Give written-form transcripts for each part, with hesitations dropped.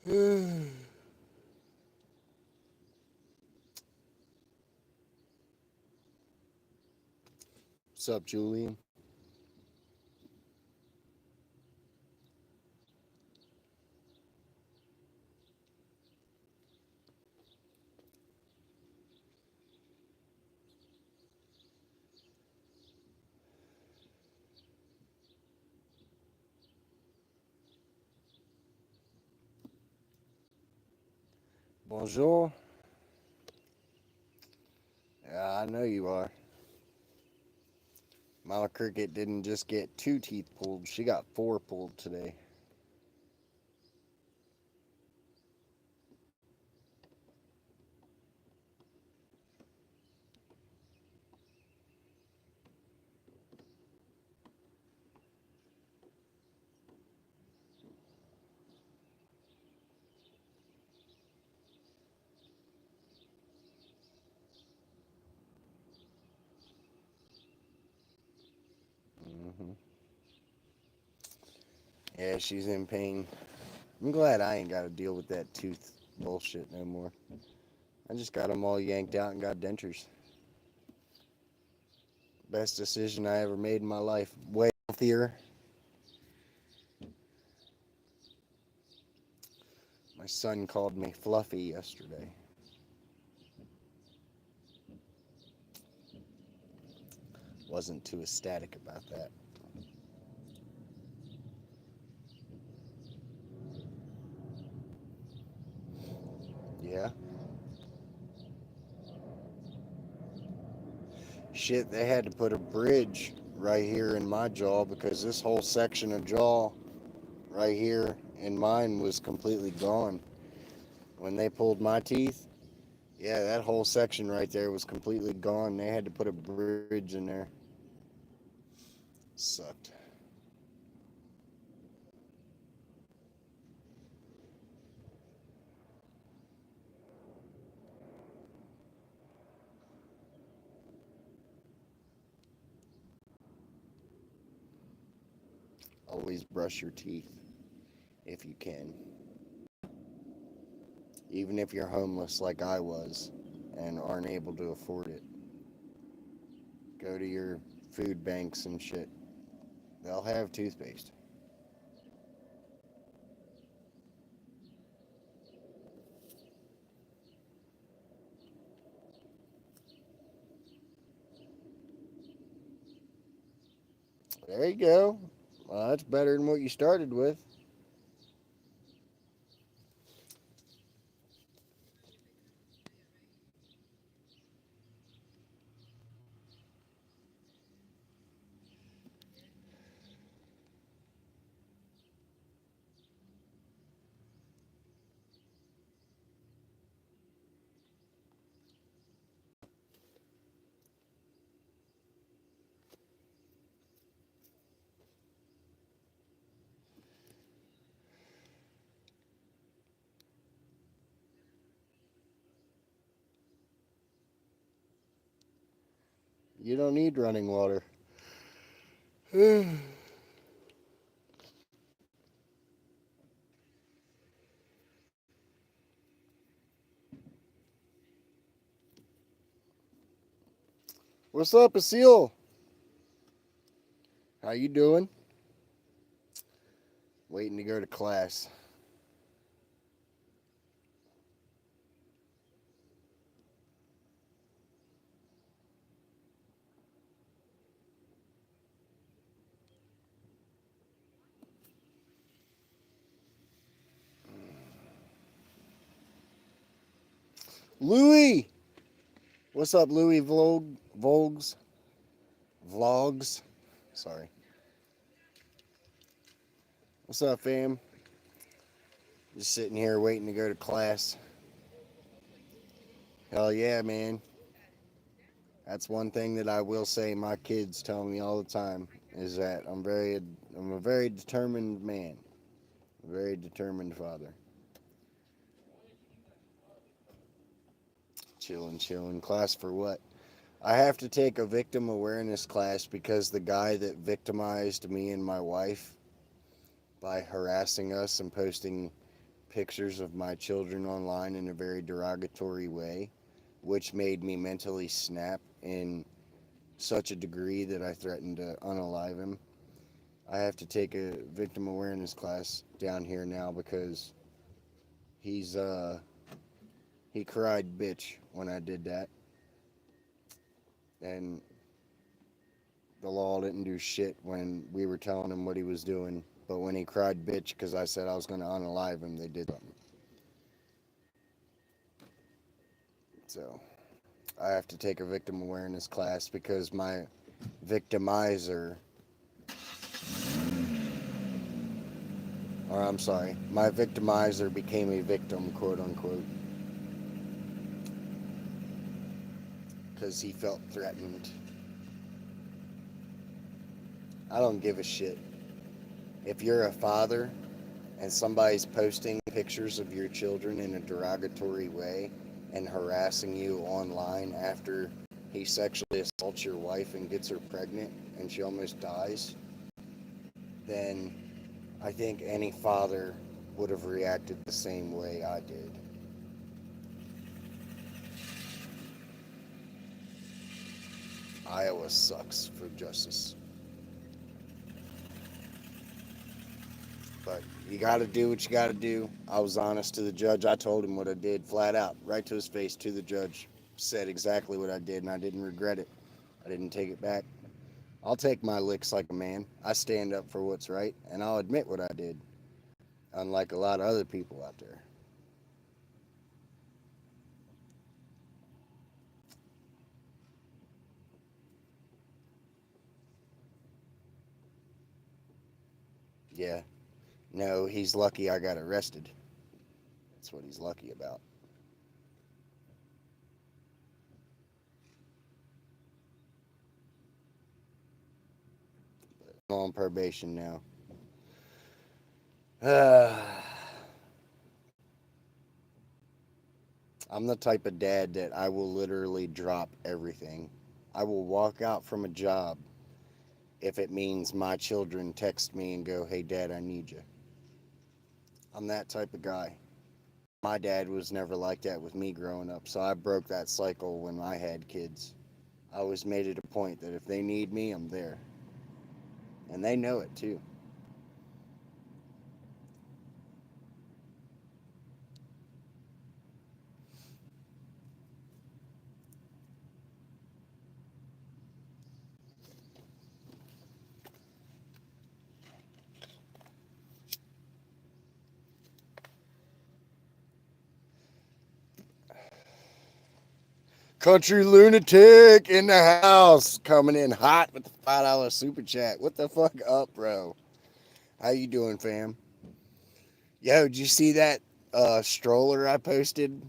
What's up, Julian? Bonjour. Yeah, I know you are. Mama Cricket didn't just get two teeth pulled, she got four pulled today. hmm Yeah, she's in pain. I'm glad I ain't got to deal with that tooth bullshit no more. I just got them all yanked out and got dentures. Best decision I ever made in my life. Way healthier. My son called me Fluffy yesterday. Wasn't too ecstatic about that. Yeah. Shit, they had to put a bridge right here in my jaw because this whole section of jaw right here in mine was completely gone. When they pulled my teeth, yeah, that whole section right there was completely gone. They had to put a bridge in there. Sucked. Always brush your teeth if you can. Even if you're homeless like I was and aren't able to afford it. Go to your food banks and shit. They'll have toothpaste. There you go. Well, that's better than what you started with. You don't need running water. What's up, Asil? How you doing? Waiting to go to class. Louie! What's up, Louie Vlogs? Vlogs? Sorry. What's up, fam? Just sitting here waiting to go to class. Hell yeah, man. That's one thing that I will say my kids tell me all the time is that I'm a very determined man. A very determined father. Chilling, chilling. Class for what? I have to take a victim awareness class because the guy that victimized me and my wife by harassing us and posting pictures of my children online in a very derogatory way, which made me mentally snap in such a degree that I threatened to unalive him. I have to take a victim awareness class down here now because he's he cried bitch when I did that, and the law didn't do shit when we were telling him what he was doing. But when he cried bitch because I said I was going to unalive him, they did something. So I have to take a victim awareness class because my victimizer, or I'm sorry, my victimizer became a victim, quote unquote, because he felt threatened. I don't give a shit. If you're a father and somebody's posting pictures of your children in a derogatory way and harassing you online after he sexually assaults your wife and gets her pregnant and she almost dies, then I think any father would have reacted the same way I did. Iowa sucks for justice. But you got to do what you got to do. I was honest to the judge. I told him what I did flat out, right to his face, to the judge. Said exactly what I did, and I didn't regret it. I didn't take it back. I'll take my licks like a man. I stand up for what's right, and I'll admit what I did, unlike a lot of other people out there. Yeah. No, he's lucky I got arrested. That's what he's lucky about. I'm on probation now. I'm the type of dad that I will literally drop everything. I will walk out from a job if it means my children text me and go, "Hey, Dad, I need you." I'm that type of guy. My dad was never like that with me growing up, so I broke that cycle when I had kids. I always made it a point that if they need me, I'm there. And they know it too. Country lunatic in the house, coming in hot with the $5 super chat. What the fuck up, bro? How you doing, fam? Yo, did you see that stroller I posted?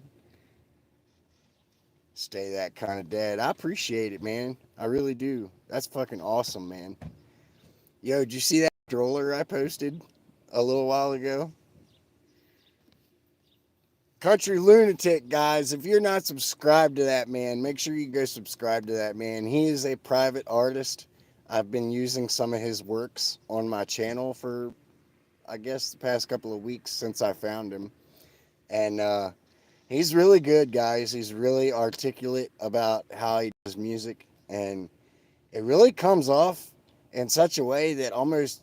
Stay that kind of dad. I appreciate it, man. I really do. That's fucking awesome, man. Yo, did you see that stroller I posted a little while ago? Country lunatic, guys. If you're not subscribed to that man, make sure you go subscribe to that man. He is a private artist. I've been using some of his works on my channel for, I guess, the past couple of weeks since I found him. And he's really good, guys. He's really articulate about how he does music. And it really comes off in such a way that almost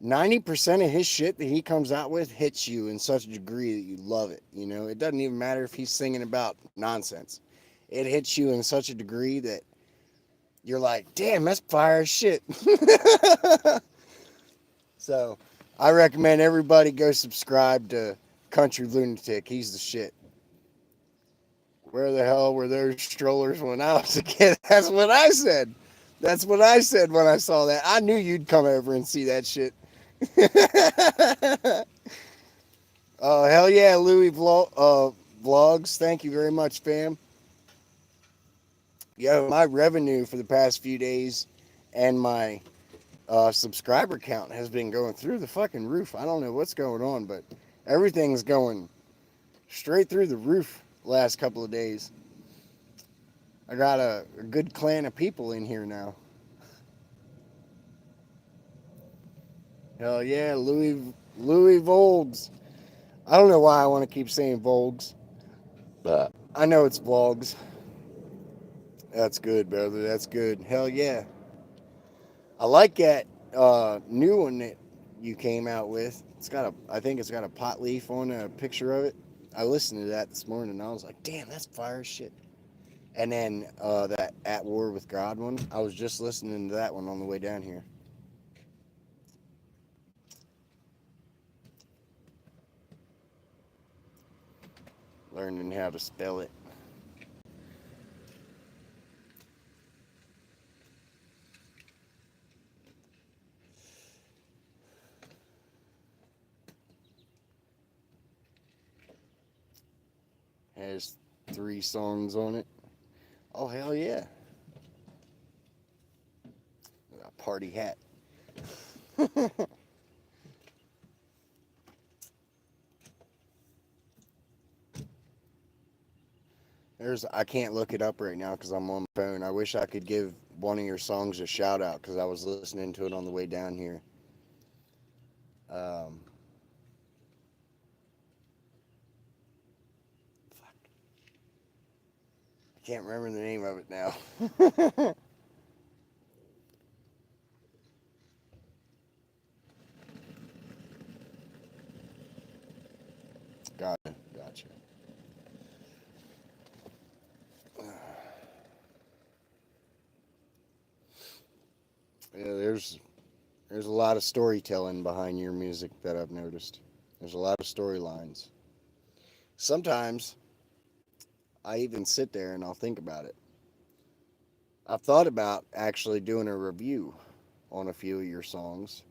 90% of his shit that he comes out with hits you in such a degree that you love it. You know, it doesn't even matter if he's singing about nonsense. It hits you in such a degree that you're like, damn, that's fire as shit. So I recommend everybody go subscribe to Country Lunatic. He's the shit. Where the hell were those strollers when I was a kid? That's what I said. That's what I said when I saw that. I knew you'd come over and see that shit. Oh, hell yeah, Louis Vlogs. Thank you very much, fam. Yo, my revenue for the past few days and my subscriber count has been going through the fucking roof. I don't know what's going on, but everything's going straight through the roof the last couple of days. I got a good clan of people in here now. Hell yeah, Louis Volgs. I don't know why I want to keep saying Volgs. But I know it's Vlogs. That's good, brother. That's good. Hell yeah. I like that new one that you came out with. It's got I think it's got a pot leaf on a picture of it. I listened to that this morning and I was like, damn, that's fire as shit. And then that At War with God one, I was just listening to that one on the way down here. Learning how to spell it. Has 3 songs on it. Oh, hell yeah. A party hat. I can't look it up right now because I'm on my phone. I wish I could give one of your songs a shout out because I was listening to it on the way down here. Um, I can't remember the name of it now. Gotcha. Yeah, there's a lot of storytelling behind your music that I've noticed. There's a lot of storylines. Sometimes I even sit there and I'll think about it. I've thought about actually doing a review on a few of your songs,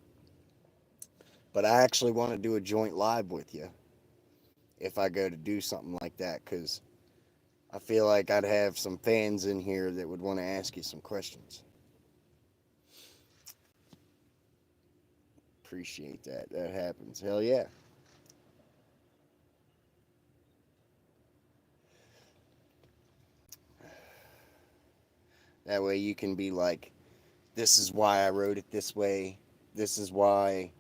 but I actually want to do a joint live with you if I go to do something like that because I feel like I'd have some fans in here that would want to ask you some questions. Appreciate that. That happens. Hell yeah. That way you can be like, this is why I wrote it this way. This is why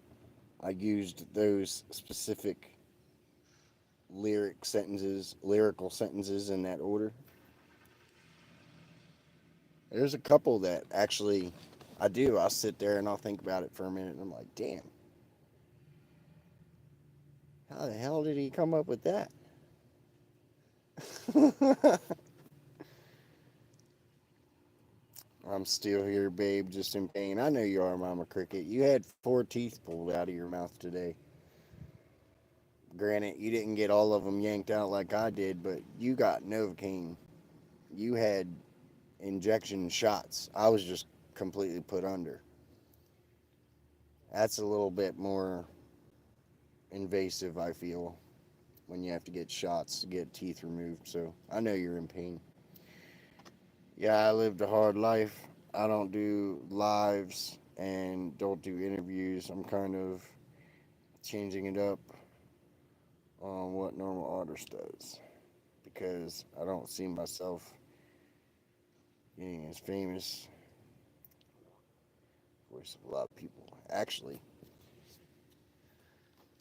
I used those specific lyrical sentences in that order. There's a couple that actually I do. I'll sit there and I'll think about it for a minute and I'm like, damn, how the hell did he come up with that? I'm still here, babe, just in pain. I know you are, Mama Cricket. You had 4 teeth pulled out of your mouth today. Granted, you didn't get all of them yanked out like I did, but you got Novocaine. You had injection shots. I was just completely put under. That's a little bit more invasive, I feel, when you have to get shots to get teeth removed. So I know you're in pain. Yeah, I lived a hard life. I don't do lives and don't do interviews. I'm kind of changing it up on what normal artist does because I don't see myself getting as famous voice of a lot of people. Actually,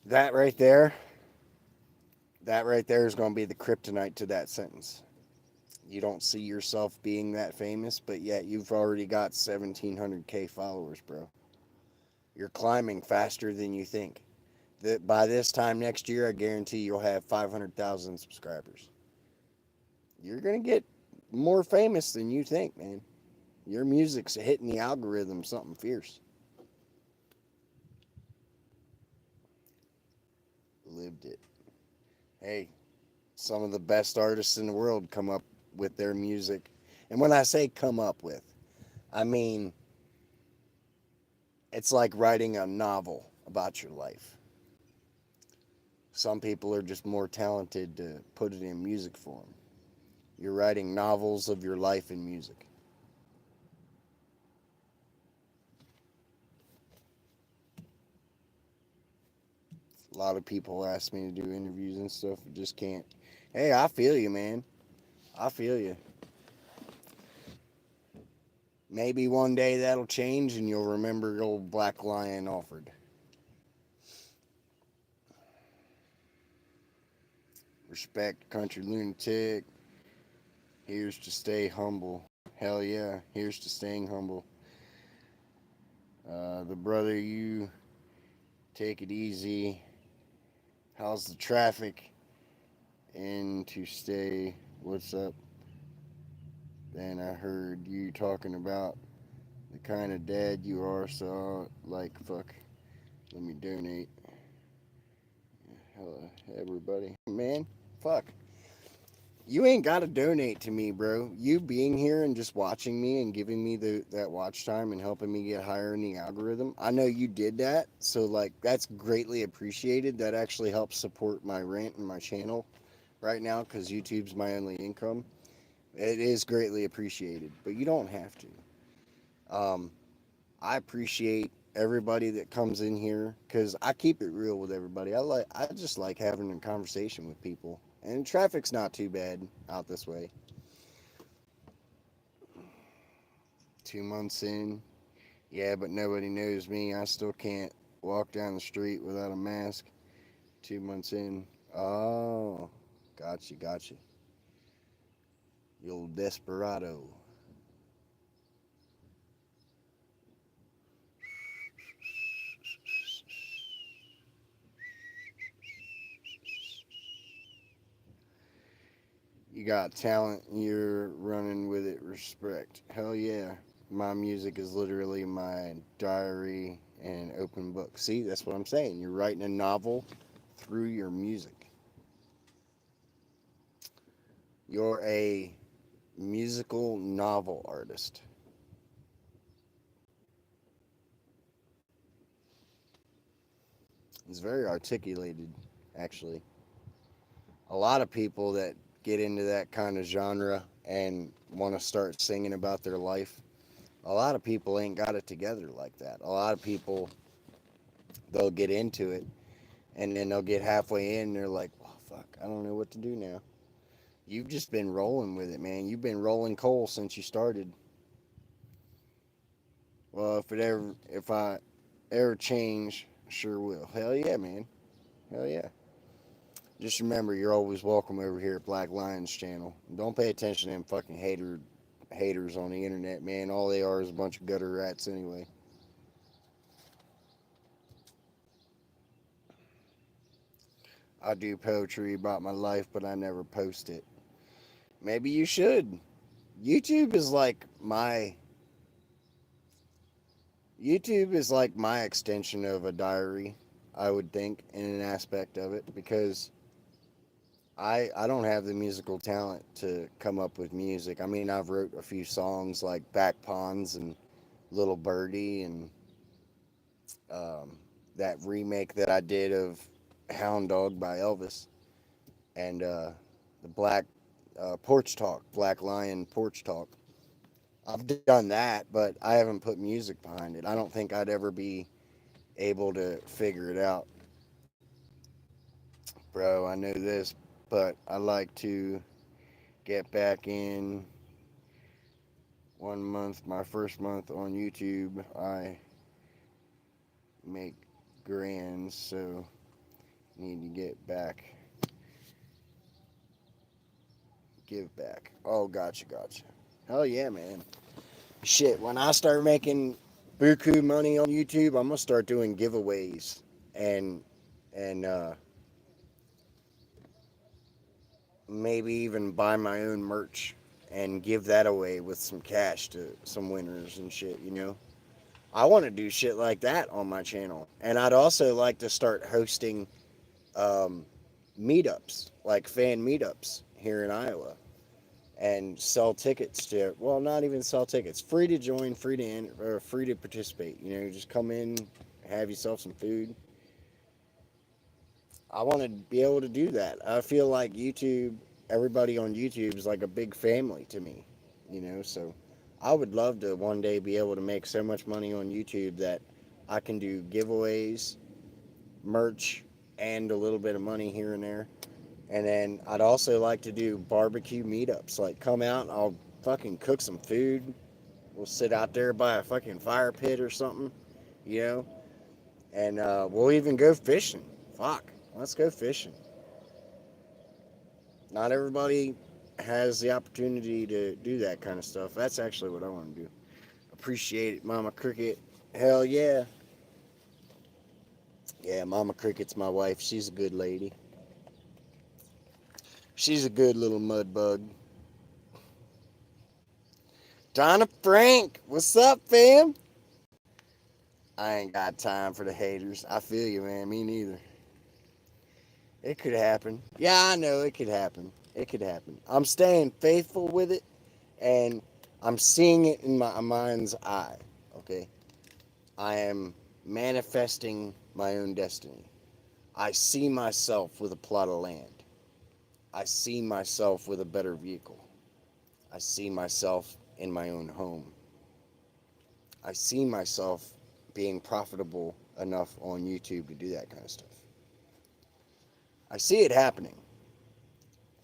that right there, that right there is going to be the kryptonite to that sentence. You don't see yourself being that famous, but yet you've already got 1,700K followers, bro. You're climbing faster than you think. That by this time next year, I guarantee you'll have 500,000 subscribers. You're gonna get more famous than you think, man. Your music's hitting the algorithm something fierce. Lived it. Hey, some of the best artists in the world come up with their music. And when I say come up with, I mean it's like writing a novel about your life. Some people are just more talented to put it in music form. You're writing novels of your life in music. A lot of people ask me to do interviews and stuff. I just can't. Hey, I feel you, man. I feel you. Maybe one day that'll change and you'll remember old Black Lion Alfred. Respect, country lunatic. Here's to stay humble. Hell yeah, here's to staying humble. The brother, you take it easy. How's the traffic? And to stay, what's up? Then I heard you talking about the kind of dad you are, so like, fuck, let me donate. Hello, everybody. Man, fuck. You ain't got to donate to me, bro. You being here and just watching me and giving me that watch time and helping me get higher in the algorithm. I know you did that, so like that's greatly appreciated. That actually helps support my rent and my channel right now because YouTube's my only income. It is greatly appreciated, but you don't have to. Um, I appreciate everybody that comes in here because I keep it real with everybody. I just like having a conversation with people, and traffic's not too bad out this way. 2 months in, yeah, but nobody knows me. I still can't walk down the street without a mask. 2 months in, oh, gotcha, you old desperado. You got talent, you're running with it. Respect. Hell yeah. My music is literally my diary and open book. See, that's what I'm saying. You're writing a novel through your music. You're a musical novel artist. It's very articulated, actually. A lot of people that get into that kind of genre and want to start singing about their life, a lot of people ain't got it together like that. A lot of people, they'll get into it and then they'll get halfway in and they're like, oh, fuck, I don't know what to do now. You've just been rolling with it, man. You've been rolling coal since you started. Well, if I ever change, sure will. Hell yeah, man. Hell yeah. Just remember, you're always welcome over here at Black Lions channel. Don't pay attention to them fucking haters on the internet, man. All they are is a bunch of gutter rats anyway. I do poetry about my life, but I never post it. Maybe you should. YouTube is like my YouTube is like my extension of a diary, I would think, in an aspect of it, because I don't have the musical talent to come up with music. I mean, I've wrote a few songs like Back Ponds and Little Birdie and um, that remake that I did of Hound Dog by Elvis and the Porch Talk, Black Lion Porch Talk. I've done that, but I haven't put music behind it. I don't think I'd ever be able to figure it out. Bro, I know this, but I like to get back in 1 month, my first month on YouTube. I make grands, so need to get back, give back. Oh, gotcha. Hell yeah, man. Shit, when I start making buku money on YouTube, I'm gonna start doing giveaways and and maybe even buy my own merch and give that away with some cash to some winners and shit, you know? I want to do shit like that on my channel. And I'd also like to start hosting um, meetups, like fan meetups here in Iowa, and sell tickets to, well, not even sell tickets, free to join, or free to participate. You know, just come in, have yourself some food. I want to be able to do that. I feel like YouTube, everybody on YouTube is like a big family to me, you know, so I would love to one day be able to make so much money on YouTube that I can do giveaways, merch, and a little bit of money here and there. And then I'd also like to do barbecue meetups. Like, come out and I'll fucking cook some food. We'll sit out there by a fucking fire pit or something, you know, and we'll even go fishing. Fuck, let's go fishing. Not everybody has the opportunity to do that kind of stuff. That's actually what I want to do. Appreciate it, Mama Cricket. Hell yeah. Yeah, Mama Cricket's my wife. She's a good lady. She's a good little mud bug. Donna Frank, what's up, fam? I ain't got time for the haters. I feel you, man. Me neither. It could happen. Yeah, I know it could happen. It could happen. I'm staying faithful with it, and I'm seeing it in my mind's eye. Okay? I am manifesting my own destiny. I see myself with a plot of land. I see myself with a better vehicle. I see myself in my own home. I see myself being profitable enough on YouTube to do that kind of stuff. I see it happening,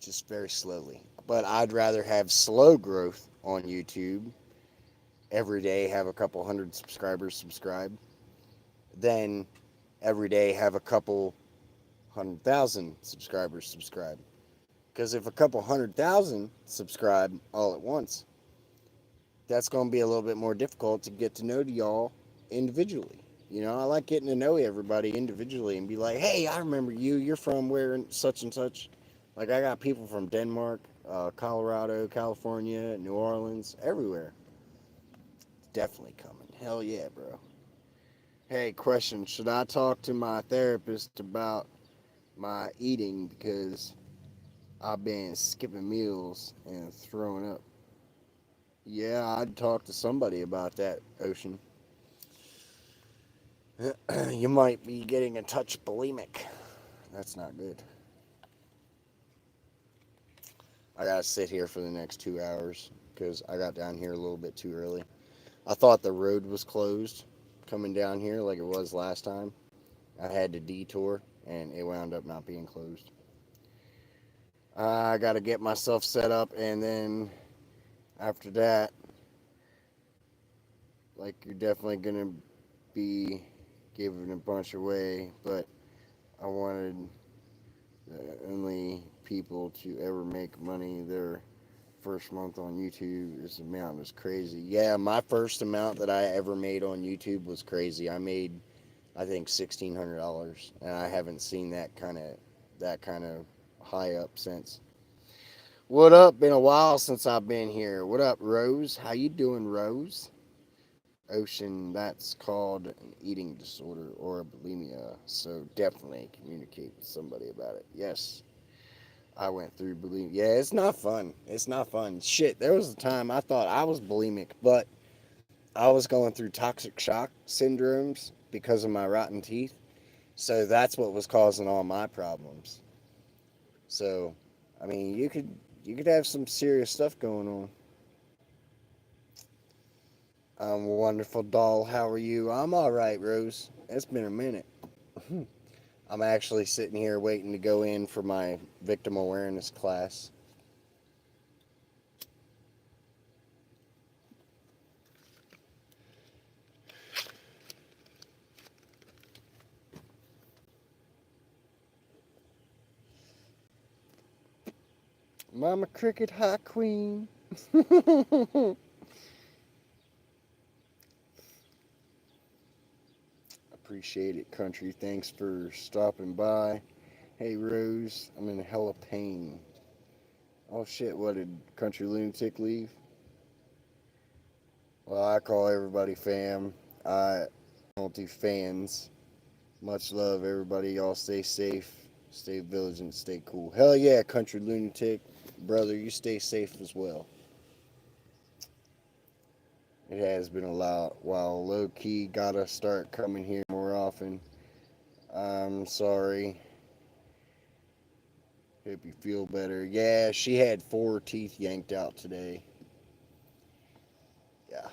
just very slowly. But I'd rather have slow growth on YouTube every day, have a couple hundred subscribers subscribe, than every day have a couple 100,000 subscribers subscribe. Because if a couple 100,000 subscribe all at once, that's going to be a little bit more difficult to get to know y'all individually. You know, I like getting to know everybody individually and be like, hey, I remember you. You're from where and such. Like, I got people from Denmark, Colorado, California, New Orleans, everywhere. It's definitely coming. Hell yeah, bro. Hey, question. Should I talk to my therapist about my eating because I've been skipping meals and throwing up? Yeah, I'd talk to somebody about that, Ocean. You might be getting a touch bulimic. That's not good. I gotta sit here for the next 2 hours because I got down here a little bit too early. I thought the road was closed coming down here like it was last time. I had to detour and it wound up not being closed. I gotta get myself set up and then after that, like you're definitely gonna be giving a bunch away, but I wanted the only people to ever make money their first month on YouTube. This amount is crazy. Yeah, my first amount that I ever made on YouTube was crazy. I made, I think, $1,600, and I haven't seen that kind of high up since. What up? Been a while since I've been here. What up, Rose? How you doing, Rose? Ocean, that's called an eating disorder or a bulimia. So definitely communicate with somebody about it. Yes, I went through bulimia. Yeah, it's not fun. It's not fun. Shit, there was a time I thought I was bulimic, but I was going through toxic shock syndromes because of my rotten teeth. So that's what was causing all my problems. So, I mean, you could have some serious stuff going on. Wonderful doll. How are you? I'm all right, Rose. It's been a minute. I'm actually sitting here waiting to go in for my victim awareness class. Mama Cricket Hot Queen. Appreciate it, country. Thanks for stopping by. Hey, Rose, I'm in hella pain. Oh shit, what did Country Lunatic leave? Well, I call everybody fam. I multi fans. Much love, everybody. Y'all stay safe, stay vigilant, stay cool. Hell yeah, Country Lunatic. Brother, you stay safe as well. It has been a while. Low key, gotta start coming here more often. I'm sorry. Hope you feel better. Yeah, she had 4 teeth yanked out today. Yeah.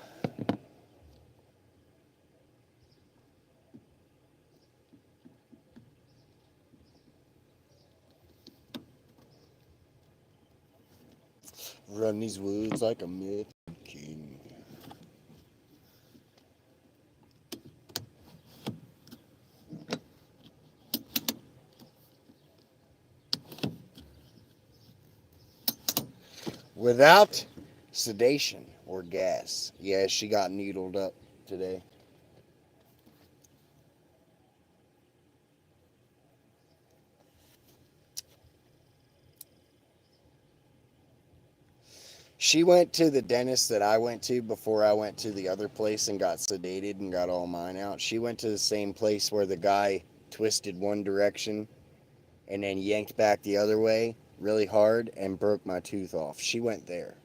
Run these woods like a mid king. without sedation or gas. Yeah, she got needled up today. She went to the dentist that I went to before I went to the other place and got sedated and got all mine out. She went to the same place where the guy twisted one direction and then yanked back the other way really hard and broke my tooth off. She went there.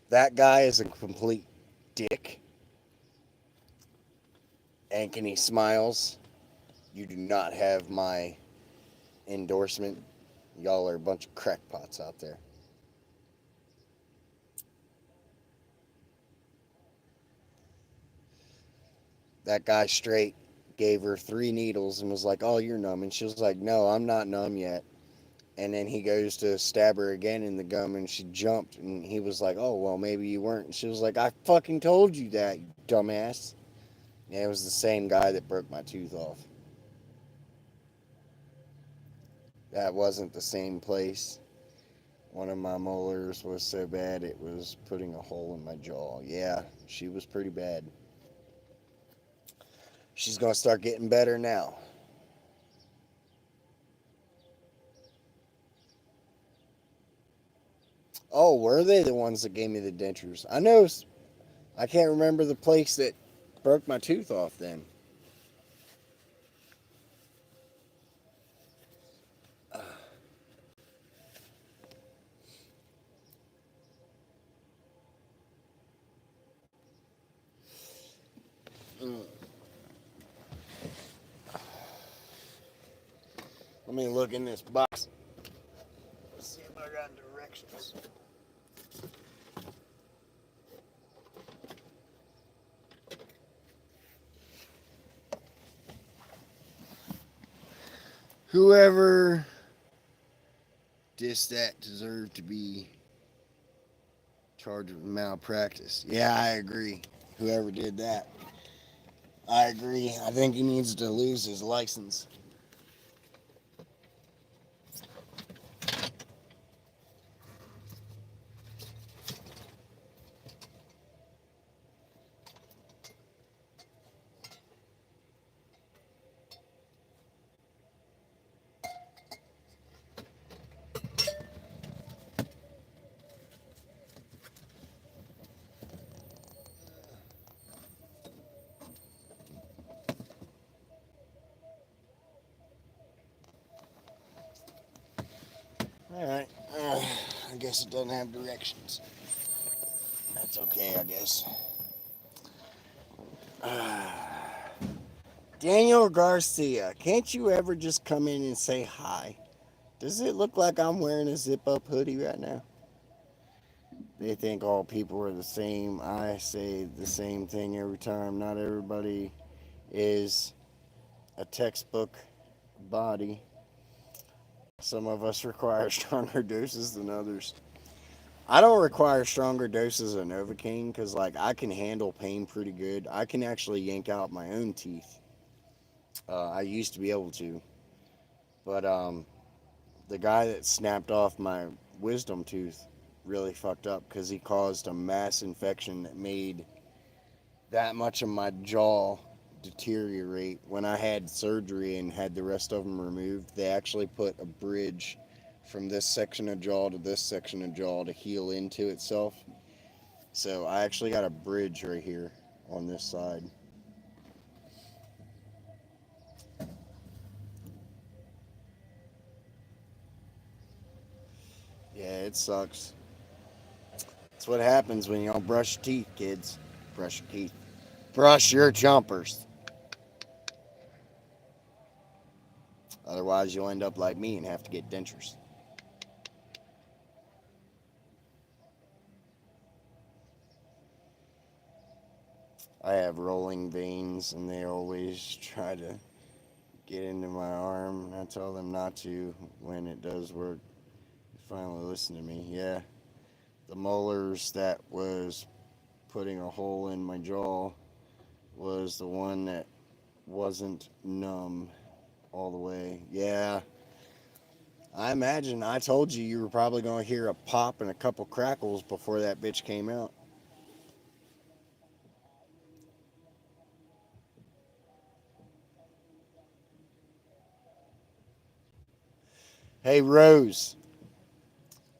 That guy is a complete dick. Ankeny Smiles, you do not have my endorsement. Y'all are a bunch of crackpots out there. That guy straight gave her 3 needles and was like, "Oh, you're numb." And she was like, "No, I'm not numb yet." And then he goes to stab her again in the gum and she jumped. And he was like, "Oh, well, maybe you weren't." And she was like, "I fucking told you that, you dumbass." Yeah, it was the same guy that broke my tooth off. That wasn't the same place. One of my molars was so bad it was putting a hole in my jaw. Yeah, she was pretty bad. She's going to start getting better now. Oh, were they the ones that gave me the dentures? I know. I can't remember the place that broke my tooth off then. Mm. Let me look in this box. Let's see if I got directions. Whoever dissed that deserved to be charged with malpractice. Yeah, I agree. Whoever did that. I agree. I think he needs to lose his license. All right. I guess it doesn't have directions. That's okay, I guess. Daniel Garcia, can't you ever just come in and say hi? Does it look like I'm wearing a zip up hoodie right now? They think all people are the same. I say the same thing every time. Not everybody is a textbook body. Some of us require stronger doses than others. I don't require stronger doses of Novocaine because, like, I can handle pain pretty good. I can actually yank out my own teeth. I used to be able to, but the guy that snapped off my wisdom tooth really fucked up because he caused a mass infection that made that much of my jaw deteriorate. When I had surgery and had the rest of them removed, they actually put a bridge from this section of jaw to this section of jaw to heal into itself. So I actually got a bridge right here on this side. Yeah, it sucks. That's what happens when you don't brush your teeth, kids. Brush your teeth. Brush your jumpers. Otherwise, you'll end up like me and have to get dentures. I have rolling veins, and they always try to get into my arm, and I tell them not to when it does work. They finally listen to me. Yeah, the molars that was putting a hole in my jaw was the one that wasn't numb all the way. Yeah, I imagine I told you you were probably going to hear a pop and a couple crackles before that bitch came out. Hey Rose,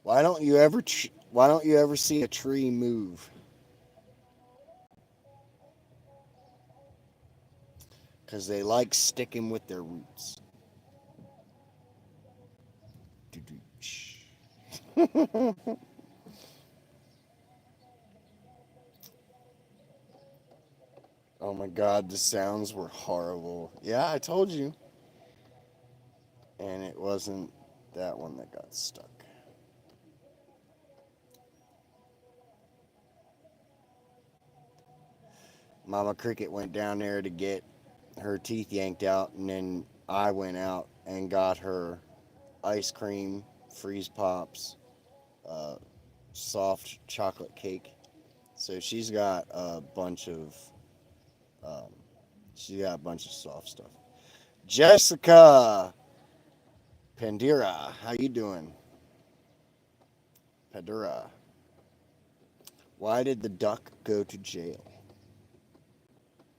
why don't you ever see a tree move? Cuz they like sticking with their roots. Oh my god, the sounds were horrible. Yeah, I told you. And it wasn't that one that got stuck. Mama Cricket went down there to get her teeth yanked out, and then I went out and got her ice cream, freeze pops, uh, soft chocolate cake. So um, she's got a bunch of soft stuff. Jessica Pandira, how you doing? Pandura, why did the duck go to jail?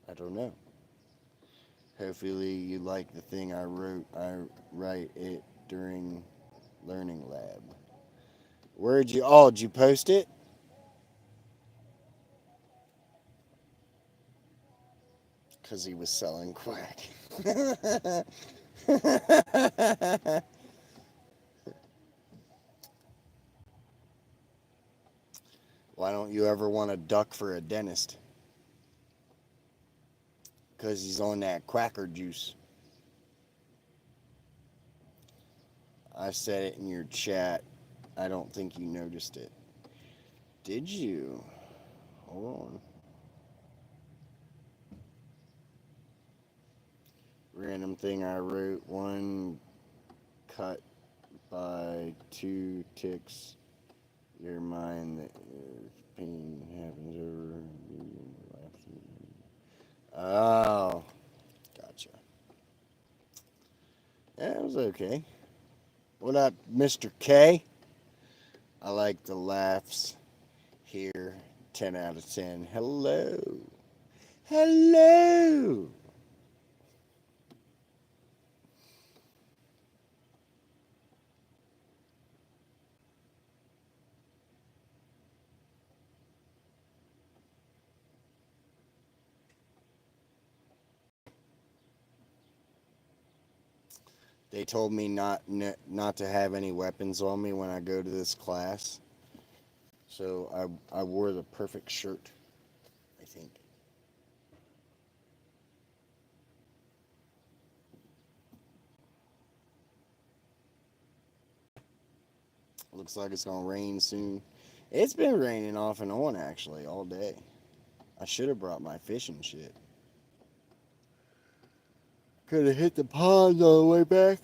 I don't know. Hopefully you like the thing I wrote. I write it during learning lab. Where'd you? Oh, did you post it? Because he was selling crack. Why don't you ever want to duck for a dentist? Because he's on that cracker juice. I said it in your chat. I don't think you noticed it. Did you? Hold on. Random thing I wrote. One cut by two ticks. Your mind that pain happens over. Oh, gotcha. Yeah, it was okay. What up, Mr. K? I like the laughs here. 10 out of 10. Hello. Hello. They told me not to have any weapons on me when I go to this class. So I wore the perfect shirt, I think. Looks like it's gonna rain soon. It's been raining off and on actually all day. I should have brought my fishing shit. Could have hit the pond on the way back.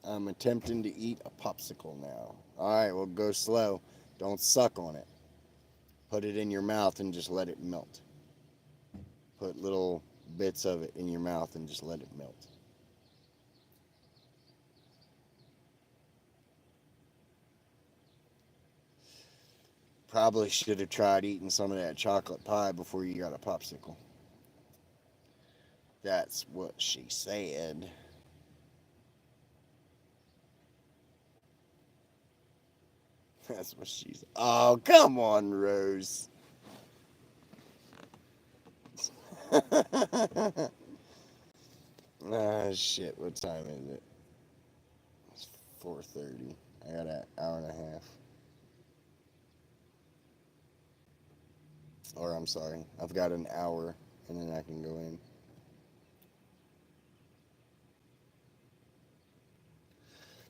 I'm attempting to eat a popsicle now. All right, well, go slow. Don't suck on it. Put it in your mouth and just let it melt. Put little bits of it in your mouth and just let it melt. Probably should have tried eating some of that chocolate pie before you got a popsicle. That's what she said. That's what she's. Oh, come on, Rose. Ah, shit. What time is it? It's 4:30. I got an hour and a half. Or I'm sorry, I've got an hour, and then I can go in.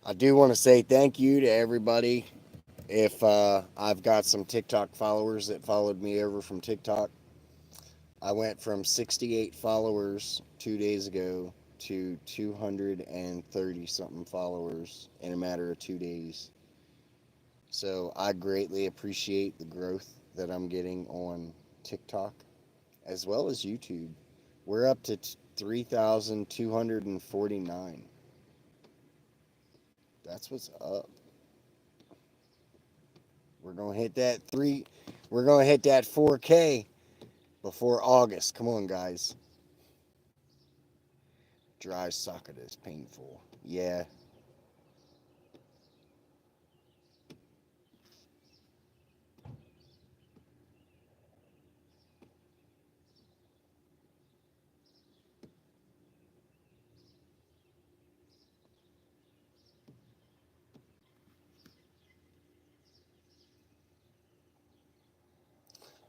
I do want to say thank you to everybody. If I've got some TikTok followers that followed me over from TikTok, I went from 68 followers 2 days ago to 230 something followers in a matter of 2 days. So I greatly appreciate the growth that I'm getting on TikTok as well as YouTube. We're up to 3,249. That's what's up. We're gonna hit that three. We're gonna hit that 4K before August. Come on, guys. Dry socket is painful. Yeah.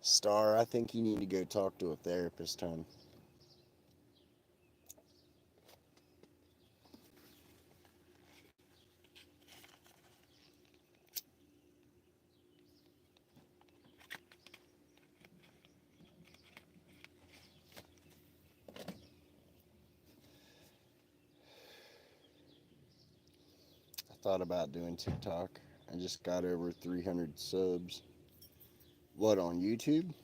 Star, I think you need to go talk to a therapist, hon. I thought about doing TikTok. I just got over 300 subs. What, on YouTube?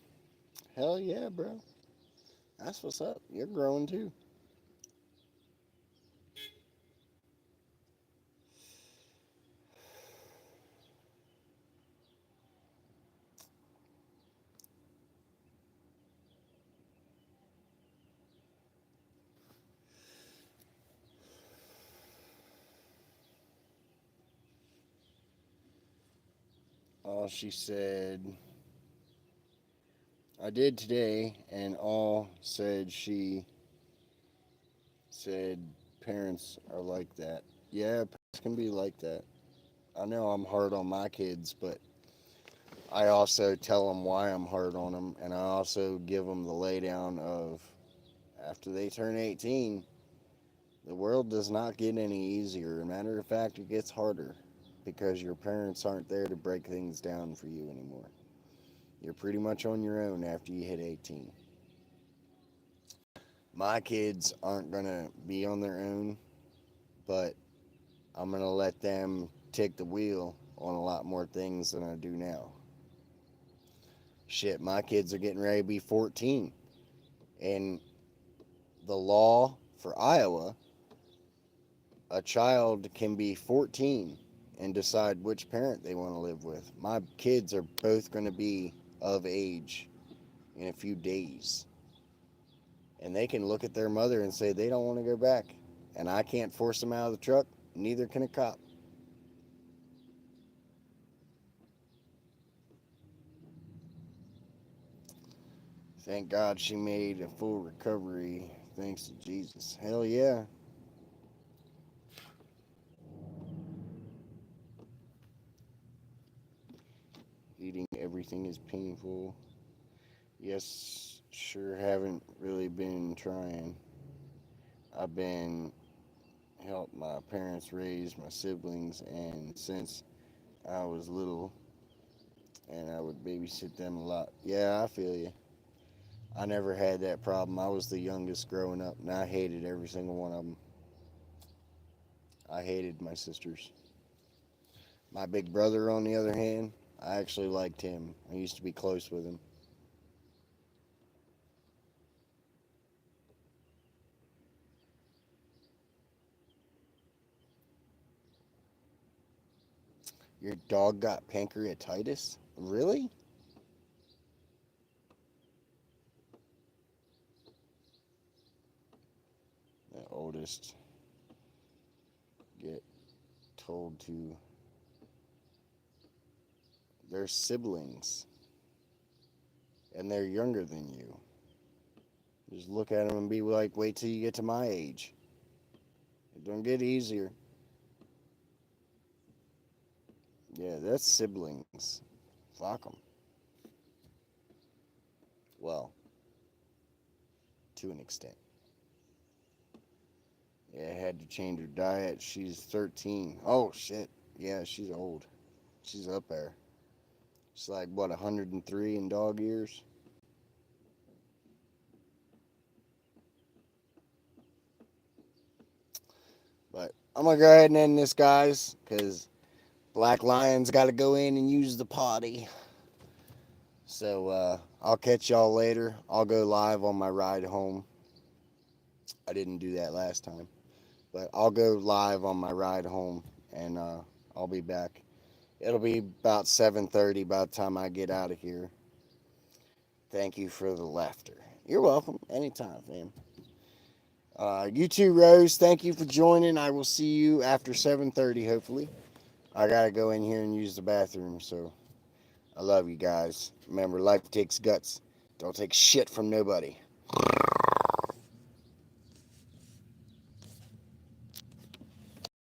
Hell yeah, bro. That's what's up. You're growing too. All she said, I did today, and all said she said parents are like that. Yeah, parents can be like that. I know I'm hard on my kids, but I also tell them why I'm hard on them, and I also give them the laydown of after they turn 18, the world does not get any easier. Matter of fact, it gets harder because your parents aren't there to break things down for you anymore. You're pretty much on your own after you hit 18. My kids aren't going to be on their own, but I'm going to let them take the wheel on a lot more things than I do now. Shit, my kids are getting ready to be 14. And the law for Iowa, a child can be 14 and decide which parent they want to live with. My kids are both going to be of age in a few days. And they can look at their mother and say they don't want to go back. And I can't force them out of the truck, neither can a cop. Thank God she made a full recovery, thanks to Jesus. Hell yeah. Eating everything is painful. Yes, sure haven't really been trying. I've been help my parents raise my siblings, and since I was little, and I would babysit them a lot. Yeah, I feel you. I never had that problem. I was the youngest growing up, and I hated every single one of them. I hated my sisters. My big brother, on the other hand, I actually liked him. I used to be close with him. Your dog got pancreatitis? Really? The oldest get told to their siblings, and they're younger than you. Just look at them and be like, wait till you get to my age. It don't get easier. Yeah, that's siblings. Fuck them. Well, to an extent. Yeah, I had to change her diet. She's 13. Oh, shit. Yeah, she's old. She's up there. She's like, what, 103 in dog years? But I'm going to go ahead and end this, guys, because Black Lion's got to go in and use the potty. So I'll catch y'all later. I'll go live on my ride home. I didn't do that last time, but I'll go live on my ride home and I'll be back. It'll be about 7:30 by the time I get out of here. Thank you for the laughter. You're welcome. Anytime, fam. You too, Rose. Thank you for joining. I will see you after 7:30, hopefully. I gotta go in here and use the bathroom, so I love you guys. Remember, life takes guts. Don't take shit from nobody.